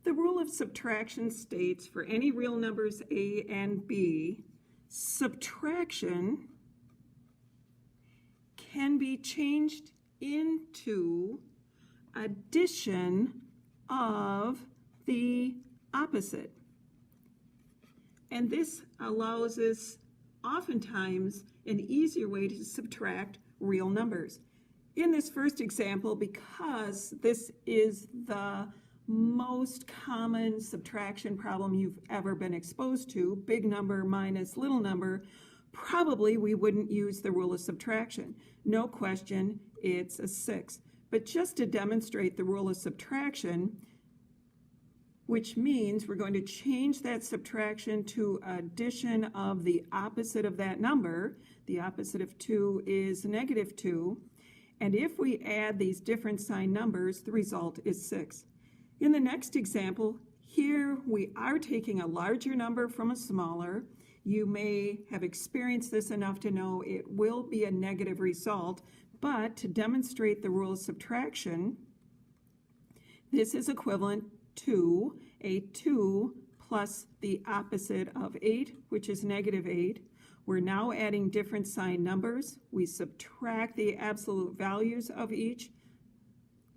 The rule of subtraction states for any real numbers a and b, subtraction can be changed into addition of the opposite. And this allows us oftentimes an easier way to subtract real numbers. In this first example, because this is the most common subtraction problem you've ever been exposed to, big number minus little number, probably we wouldn't use the rule of subtraction. No question, it's a 6. But just to demonstrate the rule of subtraction, which means we're going to change that subtraction to addition of the opposite of that number. The opposite of 2 is negative 2. And if we add these different sign numbers, the result is 6. In the next example, here we are taking a larger number from a smaller. You may have experienced this enough to know it will be a negative result, but to demonstrate the rule of subtraction, this is equivalent to a 2 plus the opposite of 8, which is negative 8. We're now adding different sign numbers. We subtract the absolute values of each,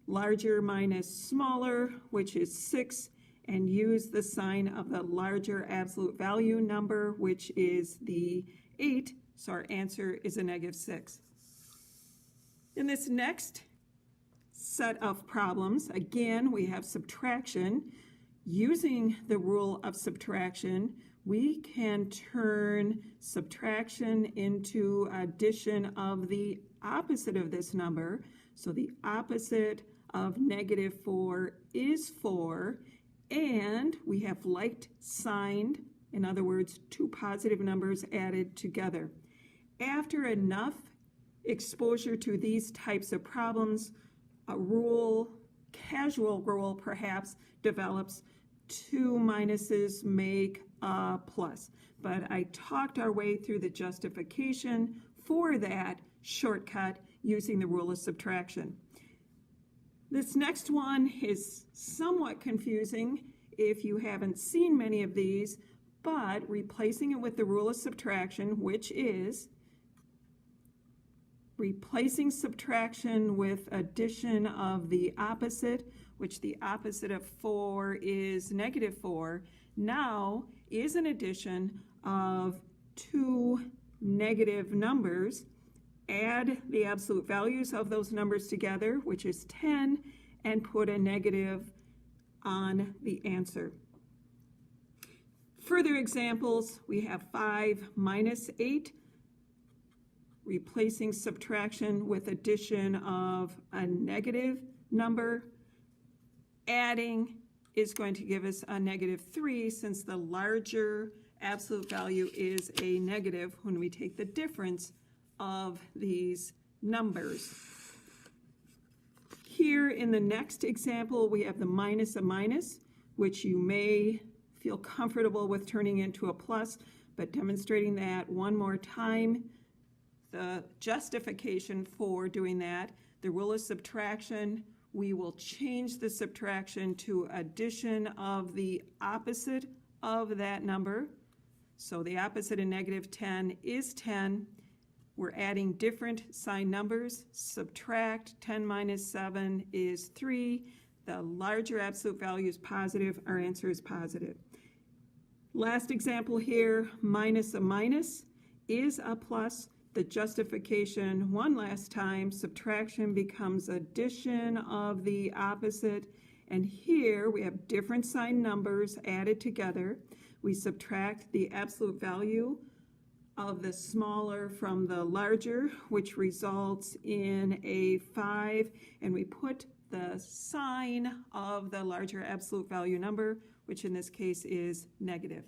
larger minus smaller, which is 6, and use the sign of the larger absolute value number, which is the 8, so our answer is a negative 6. In this next set of problems, again, we have subtraction. Using the rule of subtraction, we can turn subtraction into addition of the opposite of this number. So the opposite of negative 4 is 4, and we have like signed, in other words, two positive numbers added together. After enough exposure to these types of problems, a rule, casual rule perhaps, develops. 2 minuses make a plus. But I talked our way through the justification for that shortcut using the rule of subtraction. This next one is somewhat confusing if you haven't seen many of these, but replacing it with the rule of subtraction, which is replacing subtraction with addition of the opposite, which the opposite of 4 is negative 4, now is an addition of two negative numbers. Add the absolute values of those numbers together, which is 10, and put a negative on the answer. Further examples, we have 5 minus 8, replacing subtraction with addition of a negative number. Adding is going to give us a negative 3, since the larger absolute value is a negative when we take the difference of these numbers. Here in the next example, we have the minus a minus, which you may feel comfortable with turning into a plus, but demonstrating that one more time, the justification for doing that, the rule of subtraction, we will change the subtraction to addition of the opposite of that number. So the opposite of negative 10 is 10. We're adding different sign numbers. Subtract 10 minus 7 is 3. The larger absolute value is positive. Our answer is positive. Last example here, minus a minus is a plus. The justification, one last time, subtraction becomes addition of the opposite. And here we have different sign numbers added together. We subtract the absolute value of the smaller from the larger, which results in a 5, and we put the sign of the larger absolute value number, which in this case is negative.